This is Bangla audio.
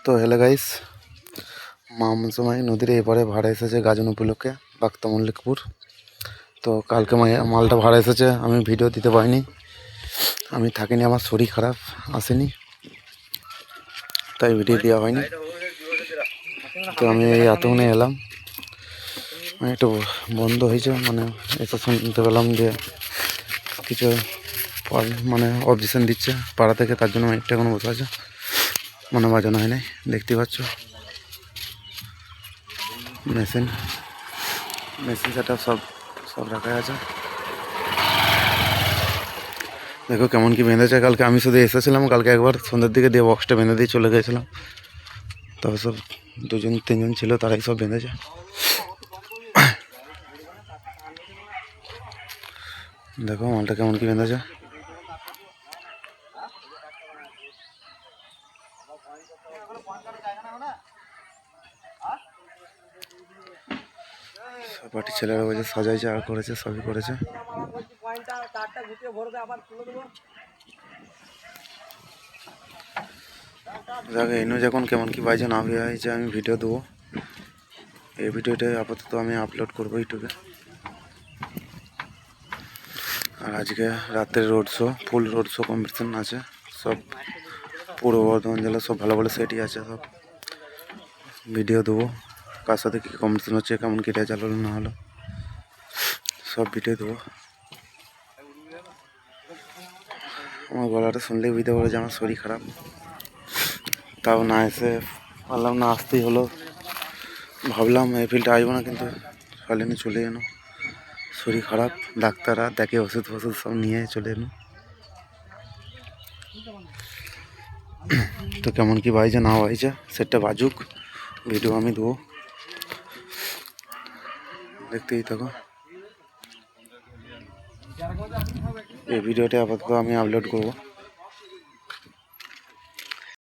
তো হ্যালো গাইস, মামসুমাই নদীর এপারে ভাড়া এসেছে গাজন উপলক্ষে বাক্তা মল্লিকপুর। তো কালকে মালটা ভাড়া এসেছে, আমি ভিডিও দিতে পারিনি, আমি থাকিনি, আমার শরীর খারাপ, আসেনি, তাই ভিডিও দেওয়া হয়নি। তো আমি এই এতক্ষণে এলাম, একটু বন্ধ হয়েছে, মানে এসে শুনতে পেলাম যে কিছু মানে অবজেকশন দিচ্ছে পাড়া থেকে, তার জন্য একটা কোনো বসে আছে, মানে বাজানো হয় নাই। দেখতে পাচ্ছ মেশিন সেটা সব রাখা আছে। দেখো কেমন কি বেঁধেছে। কালকে আমি শুধু এসেছিলাম, কালকে একবার সন্ধ্যের দিকে দিয়ে বক্সটা বেঁধে দিয়ে চলে গেছিলাম। তবে সব 2-3 জন ছিল, তারাই সব বেঁধেছে। দেখো মালটা কেমন কি বেঁধেছে। পার্টির ছেলেরা বলছে সাজাইছে আর করেছে, সবই করেছে। দেখ এনে যখন কেমন কি বাজে না হয়েছে, আমি ভিডিও দেবো। এই ভিডিওটা আপাতত আমি আপলোড করবো ইউটিউবে। আর আজকে রাতের রোড শো, ফুল রোড শো কম্পিটিশন আছে সব পূর্ব বর্ধমান জেলা, সব ভালো ভালো সেটই আছে। সব ভিডিও দেবো, কার সাথে কী কম্পিটিশন হচ্ছে, কেমন কী রেজাল্ট হলো না হলো, সব ভিডিও দেবো। আমার গলাটা শুনলেই বুঝতে পারো যে আমার শরীর খারাপ, তাও না এসে পারলাম না, আসতেই হলো। ভাবলাম এই ফিল্ডে আসবো না, কিন্তু সালেনি চলে এনো, শরীর খারাপ, ডাক্তাররা দেখে ওষুধ সব নিয়ে চলে এলো। তো কেমন কি বাজছে না বাজছে সেটা বাজুক, ভিডিও আমি দেবো, দেখতেই থাকো। এই ভিডিওটা আপাতত আমি আপলোড করবো।